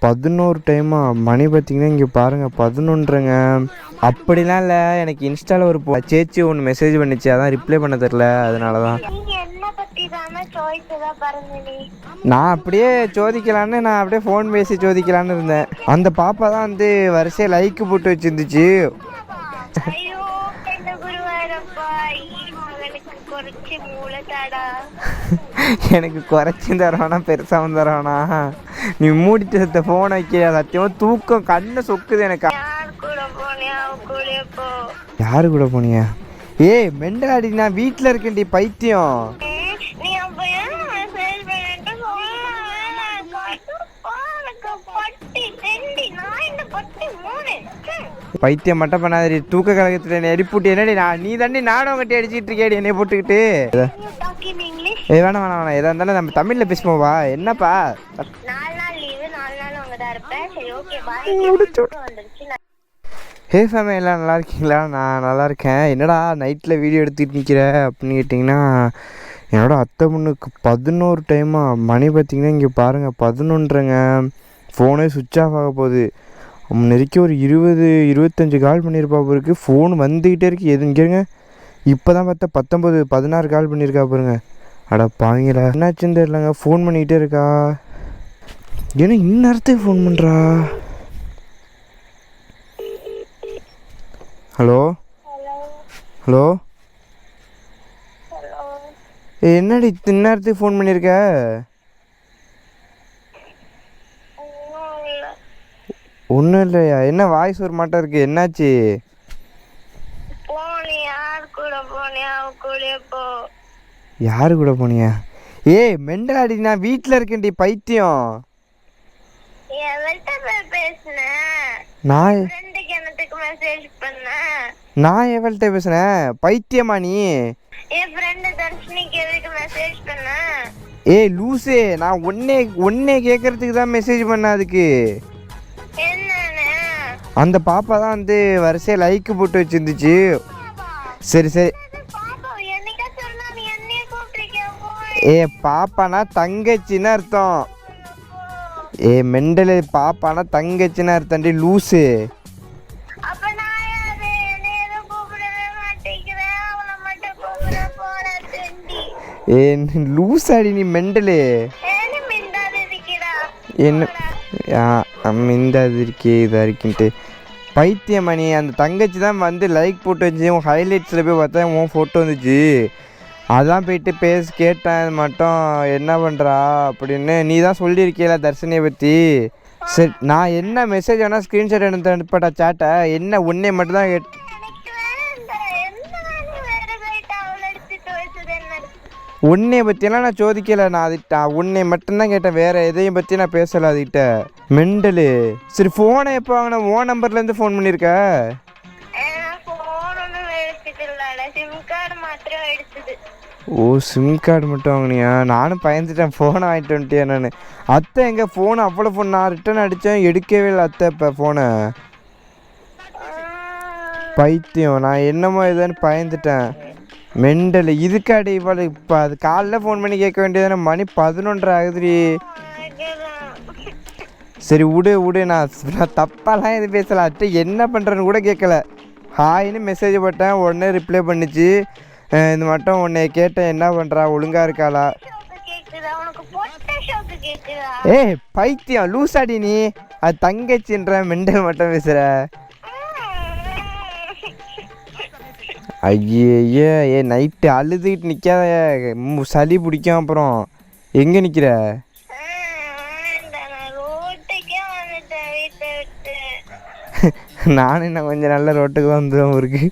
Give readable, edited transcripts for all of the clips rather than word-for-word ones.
11 டைமா மணி பார்த்தீங்கன்னா இங்கே பாருங்கள் 11ங்க. அப்படிலாம் இல்லை, எனக்கு இன்ஸ்டாவில் ஒரு சேச்சி ஒன்று மெசேஜ் பண்ணிச்சு, அதான் ரிப்ளை பண்ண தெரில, அதனால தான். நான் அப்படியே சோதிக்கலான்னு நான் அப்படியே ஃபோன் பேசி சோதிக்கலான்னு இருந்தேன். அந்த பாப்பா தான் வந்து வரிசையாக லைக்கு போட்டு வச்சுருந்துச்சு. எனக்கு குறைச்சும் தரவானா பெருசாகவும் தரவானா? நீ மூடிட்டு ஃபோன் வைக்க சத்தியமாக தூக்கம் கண்ணை சொக்குது எனக்கு. யாரு கூட போனியா? ஏய் மெண்டல் அடி, நான் வீட்டில் இருக்கேன்டி பைத்தியம். பைத்தியம் மட்டும் பண்ணாதடி, தூக்க கழகத்தில் என்னை அடிப்புட்டு என்னடி நீ தாண்டி நானும் கட்டி அடிச்சிட்டு இருக்கேடி என்னை போட்டுக்கிட்டு. வேணாம் வேணாம் வேணாம், எதாக இருந்தாலும் நம்ம தமிழில் பேசுவோம்வா. என்னப்பா ஹே ஃபேமிலி எல்லாம் நல்லா இருக்கீங்களா? நான் நல்லா இருக்கேன். என்னடா நைட்டில் வீடியோ எடுத்துகிட்டு நிற்கிற அப்படின்னு கேட்டிங்கன்னா, என்னோட அத்தை பொண்ணுக்கு 11 டைமா மணி பார்த்திங்கன்னா இங்கே பாருங்கள் 11ங்க. ஃபோனே சுவிட்ச் ஆஃப் ஆக போகுது. நெருக்கி ஒரு 20-25 கால் பண்ணியிருப்பா பாருக்கு. ஃபோன் வந்துக்கிட்டே இருக்குது. எது இங்கேருங்க, இப்போ தான் பார்த்தா 19-16 கால் பண்ணியிருக்கா பாருங்க. அட பாவீங்களா, என்னாச்சுன்னு தெரியலங்க, ஃபோன் பண்ணிக்கிட்டே இருக்கா. ஏன்னா இந்நேரத்துக்கு ஃபோன் பண்ணுறா. ஹலோ ஹலோ, என்னடி இந்நேரத்துக்கு ஃபோன் பண்ணியிருக்க? ஒன்றும் இல்லையா? என்ன வாய்ஸ் ஒரு மாட்டம் இருக்குது, என்னாச்சு? யாரு கூட போனியா? ஏய் மெண்டல் அடி, நான் வீட்டில் இருக்கேன்டி பைத்தியம். நான் எவள்கிட்ட பேசுனேன்? பைத்தியமா நீ? ஏய் லூசே, நான் ஒன்னே கேட்கறதுக்கு தான் மெசேஜ் பண்ண. அதுக்கு அந்த பாப்பா தான் வந்து வரிசையாக லைக்கு போட்டு வச்சுருந்துச்சு. சரி சரி. ஏ பாப்பானா தங்கச்சின்னு அர்த்தம். ஏ மெண்டலு, பாப்பானா தங்கச்சின்னு அர்த்தம்டி லூஸு. ஏ லூஸ் அடி நீ மெண்டலு. என்ன மிந்தாது இருக்கே இதாக இருக்குன்ட்டு பைத்தியமணி. அந்த தங்கச்சி தான் வந்து லைக் போட்டு வச்சு உன் ஹைலைட்ஸில் போய் பார்த்தா உன் ஃபோட்டோ வந்துச்சு. அதான் போயிட்டு கேட்டேன் இது மட்டும் என்ன பண்ணுறா அப்படின்னு. நீ தான் சொல்லியிருக்கீல தர்ஷினியை பற்றி. சரி நான் என்ன மெசேஜ் வேணால் ஸ்க்ரீன்ஷாட் எடுத்து அனுப்பட்டா சேட்டை. என்ன உன்னை மட்டும் தான் உன்னை பற்றியெல்லாம் நான் சோதிக்கலை. நான் அதுக்கிட்ட உன்னை மட்டும்தான் கேட்டேன், வேறு எதையும் பற்றி நான் பேசலை அதுக்கிட்ட. மெண்டலு. சரி ஃபோனை எப்போ வாங்கின? ஓ நம்பர்லேருந்து ஃபோன் பண்ணியிருக்க? ஓ சிம் கார்டு மட்டும் வாங்கினியா? நானும் பயந்துட்டேன், ஃபோனை வாங்கிட்டு வந்துட்டியா நான். அத்தை எங்கள் ஃபோனு அவ்வளோ ஃபோன் நான் ரிட்டன் அடித்தேன், எடுக்கவே இல்லை அத்தை இப்போ ஃபோனை. பைத்தியம், நான் என்னமோ இதுன்னு பயந்துட்டேன். மெண்டல் இதுக்காடி இவ்வளோ. இப்போ அது காலைல ஃபோன் பண்ணி கேட்க வேண்டியதானே, மணி 11:30 ஆகுதுடி. சரி விடு, நான் தப்பாலாம் எதுவும் பேசலை. அட்டை என்ன பண்ணுறேன்னு கூட கேட்கல. ஹாய்னு மெசேஜ் போட்டேன், உடனே ரிப்ளை பண்ணிச்சு. இது மட்டும் உன்னை கேட்டேன், என்ன பண்ணுறா, ஒழுங்காக இருக்காளா? ஏய் பைத்தியம் லூசாடி நீ, அது தங்கச்சின்ற மெண்டல் மட்டும் பேசுகிற. ஐயே ஏ நைட்டு அழுதுகிட்டு நிற்காத, சளி பிடிக்கும். அப்புறம் எங்கே நிற்கிற? நானும் இன்னும் கொஞ்சம் நல்ல ரோட்டுக்கு தான் வந்துடுவேன் ஊருக்கு.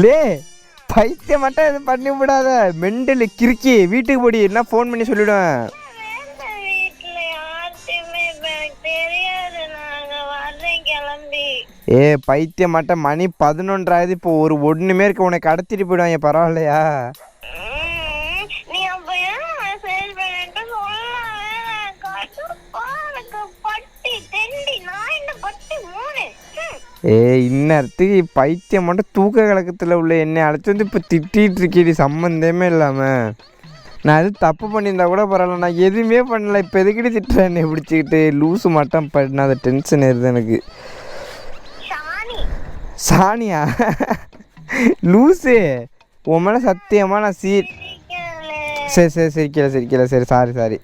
லே பைத்தியம் மட்டும் எதுவும் பண்ணி விடாத, மெண்டல் கிறுக்கி. வீட்டுக்கு போடி, என்ன ஃபோன் பண்ணி சொல்லிவிடுவேன். ஏ பைத்தியம் மட்டும் மணி 11 ஆகுது. இப்போ ஒரு ஒன்றுமே இருக்க, உனக்கு கடத்திட்டு போயிடுவாங்க. பரவாயில்லையா? இந்நேரத்துக்கு பைத்தியம் மட்டும் தூக்க கலக்கத்தில் உள்ள என்னை அழைச்சி வந்து இப்போ திட்டிகிட்டு இருக்கேடி சம்மந்தமே இல்லாமல். நான் எதுவும் தப்பு பண்ணியிருந்தா கூட பரவாயில்ல, நான் எதுவுமே பண்ணல, இப்போ எதுக்கிட்டு திட்டுறேன் என்னை பிடிச்சிக்கிட்டு லூஸு மட்டும் பண்ணாத டென்ஷன் ஏறுது எனக்கு. சாணியா லூஸு உன் மேலே சத்தியமாக நான் சரி சிரிக்கல சரி சாரி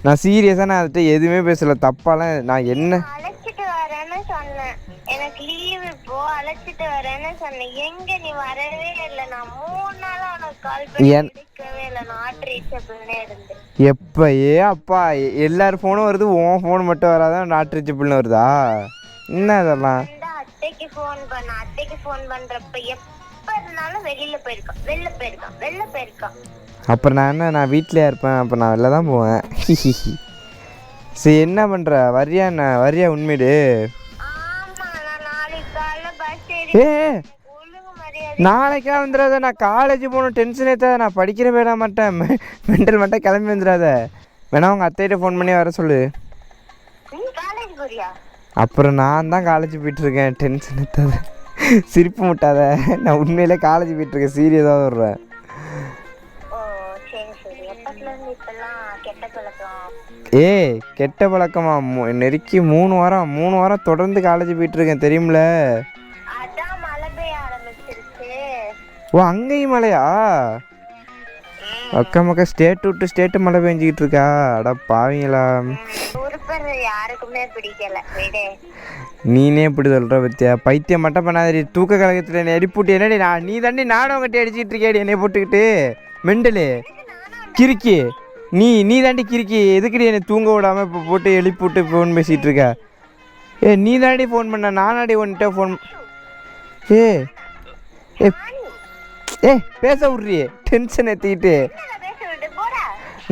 நான் சீரியஸாக நான் அதுகிட்ட எதுவுமே பேசலை தப்பாலாம். நான் என்ன அழைச்சிட்டு வரேன்னு சொன்னேன், எனக்கு லீவு இப்போ அழைச்சிட்டு வரேன்னு சொன்னேன், எங்க நீ வரவே இல்லை. நான் 3 நாளா உனக்கு கால் பண்ணி எடுக்கவே இல்லை, நாட் ரீச்சபிள்னே இருந்து. எப்பயே அப்பா எல்லாரும் ஃபோனும் வருது, உன் ஃபோன் மட்டும் வராதான் நாட் ரீச்சபிள்னு வருதா? என்ன இதெல்லாம்? அத்தைக்கு ஃபோன் பண்றப்ப எப்ப இருந்தாலும் வெளியில போயிருக்கான். அப்புறம் நான் என்ன, நான் வீட்டிலே இருப்பேன், அப்போ நான் வெளில தான் போவேன். சரி என்ன பண்ணுற, வரியா உண்மைடு? நாளைக்கா வந்துடாத, நான் காலேஜ் போகணும், டென்ஷனே தான், நான் படிக்கிற வேணா மாட்டேன், மெண்டல் மட்டும் கிளம்பி வந்துடாத. வேணா உங்கள் அத்தைகிட்ட ஃபோன் பண்ணி வர சொல்லு. அப்புறம் நான் தான் காலேஜ் போயிட்டுருக்கேன், டென்ஷன் எத்தாத, சிரிப்பு முட்டாத, நான் உண்மையிலே காலேஜ் போயிட்டுருக்கேன், சீரியஸாக வர்றேன். கெட்ட பழக்கமா? நெருக்கி 3 வாரம் தொடர்ந்து காலேஜ் போயிட்டுருக்கேன் தெரியுமில. ஓ அங்கேயும் மழையா? அக்கா ஸ்டேட் விட்டு ஸ்டேட்டு மழை பெஞ்சிக்கிட்டு இருக்கா? அட பாவீங்களா, யாருக்குமே பிடிக்கல. நீனே இப்படி சொல்கிற பத்தியா? பைத்தியம் மட்டும் பண்ணாதடி, தூக்க கழகத்தில் என்னை எழுப்பிட்டு என்னடி நீ தாண்டி நானும் கட்டி அடிச்சிட்டு இருக்கியாடி என்னை போட்டுக்கிட்டு மெண்டலு கிறுக்கி. நீ தாண்டி கிறுக்கி, எதுக்குடி என்னை தூங்க விடாமல் இப்போ போட்டு எழுப்பிவிட்டு ஃபோன் பேசிகிட்டு இருக்க? நீ தாண்டி ஃபோன் பண்ண, நானாடி ஒன்ட்ட ஃபோன். பேச விட்றியே, டென்ஷன் ஏற்றிக்கிட்டு.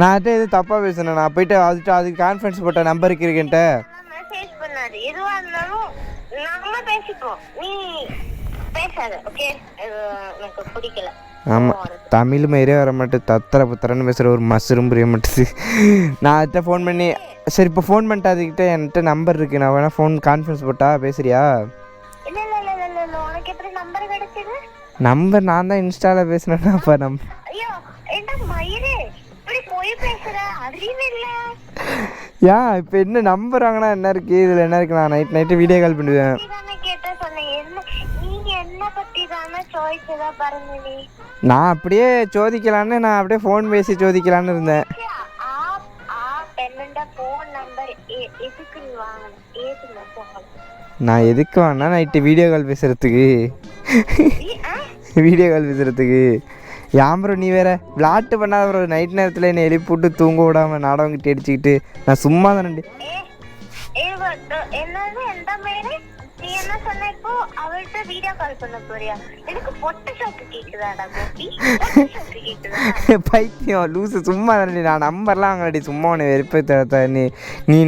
நான் எதுவும் தப்பாக பேசுனேன்? நான் போயிட்டு அதுக்கு கான்ஃபரன்ஸ் போட்ட நம்பருக்கு இருக்கேன்ட்ட. ஆமாம், தமிழ் மாதிரியே வர மாட்டேன், தத்தரை புத்தரன்னு பேசுகிற ஒரு மஷ்ரூம் புரிய மாட்டேது. நான் அதுகிட்ட ஃபோன் பண்ணி, சரி இப்போ ஃபோன் பண்ணிட்டு அதுக்கிட்ட என்கிட்ட நம்பர் இருக்குது, நான் வேணால் ஃபோன் கான்ஃபரன்ஸ் போட்டா பேசுறியா? நம்பர் நான் தான் இன்ஸ்டாவில் பேசுனேன்னா அப்போ ஏன் இப்போ என்ன நம்பர் வாங்கினா என்ன இருக்குது, இதில் என்ன இருக்குது? நான் நைட்டு வீடியோ கால் பண்ணுவேன். நான் அப்படியே சோதிக்கலான்னு, நான் அப்படியே ஃபோன் பேசி சோதிக்கலான்னு இருந்தேன். நான் எதுக்கு வாங்கினா நைட்டு வீடியோ கால் பேசுகிறதுக்கு. யாம்பரம் நீ வேற விளாட்டு பண்ணாத ப்ரோ, நைட் நேரத்தில் என்னை எழுப்பி விட்டு தூங்க விடாமல் நாடகம் கிட்ட அடிச்சுக்கிட்டு. நான் சும்மா தானே. பைத்தியம் லூசு, சும்மா தானே, நான் நம்பர்லாம் வாங்கடி, சும்மா உன்னை வெறுப்பை தர.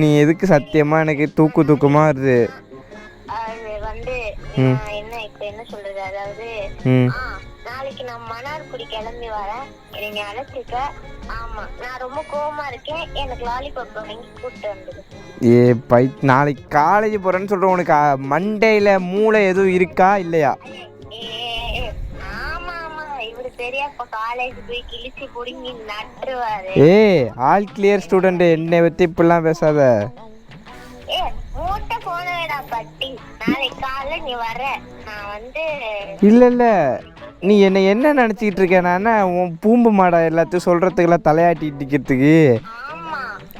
நீ எதுக்கு சத்தியமாக எனக்கு தூக்கமாக வருது. என்ன சொல்றது, அதாவது நாளைக்கு நான் மன்னார்குடி கிளம்பி வரேன், நீங்க அழைச்சிக்க. ஆமா, நான் ரொம்ப கோவமா இருக்கேன், எனக்கு லாலிபாப் வாங்கி கூப்பிட்டு வந்துடு. நாளைக்கு காலேஜ் போறேன்னு சொல்றேன், உனக்கு மண்டேல மூளை எதுவும் இருக்கா இல்லையா? ஆமா இவரு பெரியப்பா காலேஜ் போய் கிழிச்சு புடுங்கி நட்டுருவாரு. ஆல் கிளியர் ஸ்டூடெண்ட், என்னை பத்தி இப்படிலாம் பேசாத. மூட்டை போன வேடா பட்டி, நாளைக்கு காலைல நீ வர, நான் வந்து இல்ல நீ என்ன நினச்சிக்கிட்டு இருக்க? நான் உன் பூம்பு மாடா எல்லாத்தையும் சொல்கிறதுக்கெல்லாம் தலையாட்டிட்டு இருக்கிறதுக்கு?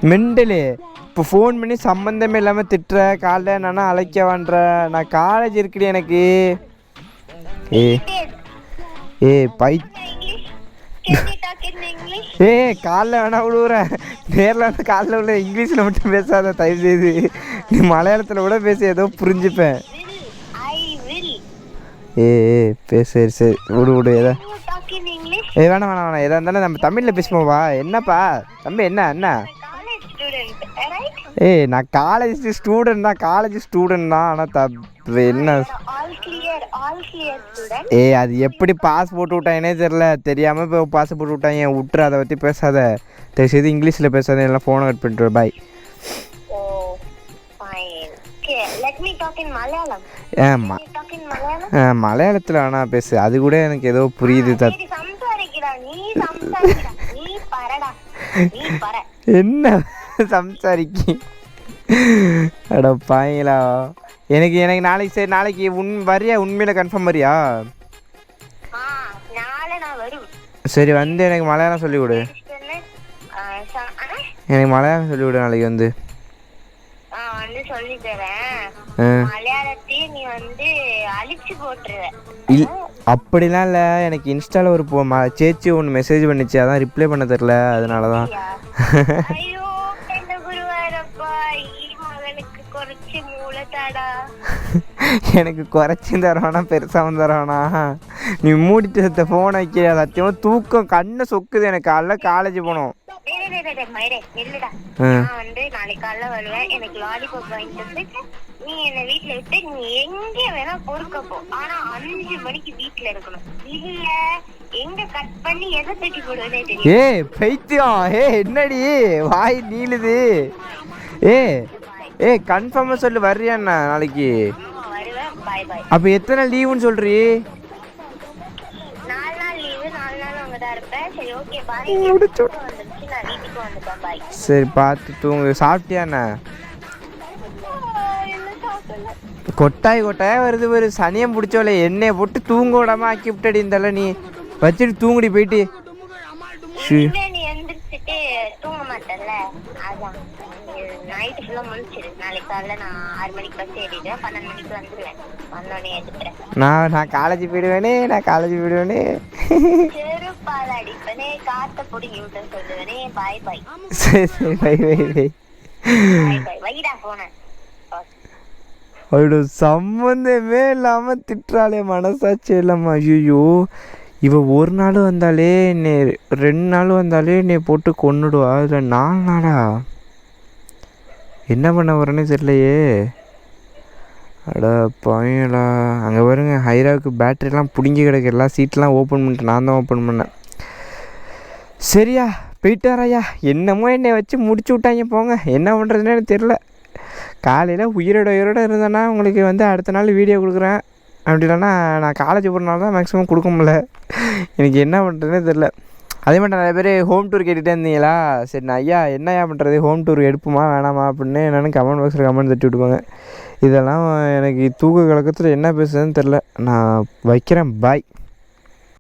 மெண்டலு, இப்போ ஃபோன் பண்ணி சம்மந்தமே இல்லாமல் திட்டுற, காலைல நானா அழைக்கவான்ற, நான் காலேஜ் இருக்குடி எனக்கு. காலைல வேணா விழுவுறேன், நேரில் வந்து காலைல உள்ள இங்கிலீஷில் மட்டும் பேசாத தயவு செய்து. நீ மலையாளத்தில் கூட பேசி ஏதோ புரிஞ்சுப்பேன். சரி விடு எதா வேணாம் எதா இருந்தாலும் நம்ம தமிழில் பேசுவோம்வா. என்னப்பா தம்பி, என்ன? நான் காலேஜ் ஸ்டூடெண்ட் தான், ஆனால் என்ன அது எப்படி பாஸ் போட்டு விட்டாங்கன்னே தெரியாமல் இப்போ பாஸ் போட்டு விட்டாங்க. விட்டுரு, அதை பற்றி பேசாத தயவு செய்து, இங்கிலீஷில் பேசாத, எல்லாம் ஃபோனை கட் பண்ணிட்டு பாய். மலையாளம். மலையாளத்தில் வேணா பேசு, அது கூட எனக்கு ஏதோ புரியுது. என்ன சம்சாரிக்கி அட பாங்களா. எனக்கு எனக்கு நாளைக்கு சரி, நாளைக்கு வரியா? உண்மையில கன்ஃபார்ம் வரியா? சரி வந்து எனக்கு மலையாளம் சொல்லி கொடு. எனக்கு மலையாளம் சொல்லி கொடு நாளைக்கு வந்து. சொல்லி தரேன். மலையாளத்தையே நீ வந்து அழிச்சு போட்டுருவ. அப்படிலாம் இல்லை, எனக்கு இன்ஸ்டால ஒரு சேச்சி ஒன்று மெசேஜ் பண்ணிச்சு, அதான் ரிப்ளை பண்ண தெரில, அதனால தான். ஐயோ என்ன குருவாரப்பா, மகனுக்கு குறைச்சி மூளை தாடா. எனக்கு குறைச்சும் தரவானா பெருசாகவும் தரவானா? நீ மூடிட்டு ஃபோன் வைக்க, சத்தியமாக தூக்கம் கண்ணை சொக்குது எனக்கு. காலேஜ் போகணும். நான் வந்து நாளைக்கு காலைல வருவேன். எனக்கு லாலிபாப் வாங்கிட்டு வந்து நீ என்ன வீட்டுல விட்டு நீ எங்க வேணா பொறுக்க போ. ஆனா 5 மணிக்கு வீட்டுல இருக்கணும். இல்ல எங்க கட் பண்ணி எதை தட்டி போடுவேனே தெரியும். ஏய் பைத்தியம், என்னடி வாய் நீளுது? கன்ஃபார்மா சொல்லு, வர்றியாண்ணா நாளைக்கு? வருவேன். பாய் பாய். அப்ப எத்தனை லீவுன்னு சொல்றீ? 4 நாள் லீவு. 4 நாள் அங்கதான் இருப்பேன். சரி ஓகே பாய். வந்துருச்சு, நான் வீட்டுக்கு வந்துட்டேன். பாய். சரி பார்த்து தூங்கு. சாப்பிட்டியாண்ணா? கொட்டாயா வருது ஒரு சனியம் பிடிச்சோல, எண்ணெயை போட்டு தூங்க விடாம ஆக்கி விட்டடி. இருந்தால நீ வச்சுட்டு தூங்குடி போயிட்டு. நீ எந்திரிச்சிட்டு தூங்க மாட்டேன்ல, அதான் நைட்டு ஃபுல்லா முடிச்சிரு. நாளைக்கு காலைல நான் 6 மணிக்கு பஸ் ஏறிடுவேன். 12 மணிக்கு வந்துடுவேன். வந்தோடனே எடுத்துறேன். நான் காலேஜ் போயிடுவேனே. செருப்பால அடிப்பனே, காத்த பிடிங்கி விட்டு சொல்லுவேனே. பாய் பாய். சரி பை பை பை பாய் பாய். வைடா போன. அவளோட சம்மந்தமே இல்லாமல் திட்டுறாளே, மனசாட்சி இல்லாமல். ஐயோ, இவ ஒரு நாள் வந்தாலே என்னை, 2 நாள் வந்தாலே என்னை போட்டு கொன்னுடுவா. இதில் 4 நாளா? என்ன பண்ண வரேன்னு தெரியலையே. அட பையலா, அங்கே பாருங்க ஹைராவுக்கு பேட்டரிலாம் பிடுங்கி கிடக்கு. எல்லா சீட்லாம் ஓப்பன் பண்ணிட்டு நான் தான் ஓப்பன் பண்ணேன். சரியா போயிட்டாராயா? என்னமோ என்னை வச்சு முடிச்சு விட்டாங்க போங்க. என்ன பண்ணுறதுன்னு எனக்கு தெரில. காலையில் உயிரோட இருந்தேன்னா உங்களுக்கு வந்து அடுத்த நாள் வீடியோ கொடுக்குறேன். அப்படி இல்லைன்னா நான் காலேஜ் போகிறனால தான் மேக்ஸிமம் கொடுக்க முடியல. எனக்கு என்ன பண்ணுறதுனே தெரில. அதே மாதிரி நிறைய பேர் ஹோம் டூர் கேட்டுகிட்டே இருந்தீங்களா? சரி நான் ஐயா என்னையா பண்ணுறது, ஹோம் டூர் எடுப்புமா வேணாமா அப்படின்னு என்னென்னு கமெண்ட் பாக்ஸில் கமெண்ட் தட்டி விட்டுப்பாங்க. இதெல்லாம் எனக்கு தூக்க கலக்கத்தில் என்ன பேசுறதுன்னு தெரில. நான் வைக்கிறேன். பாய்.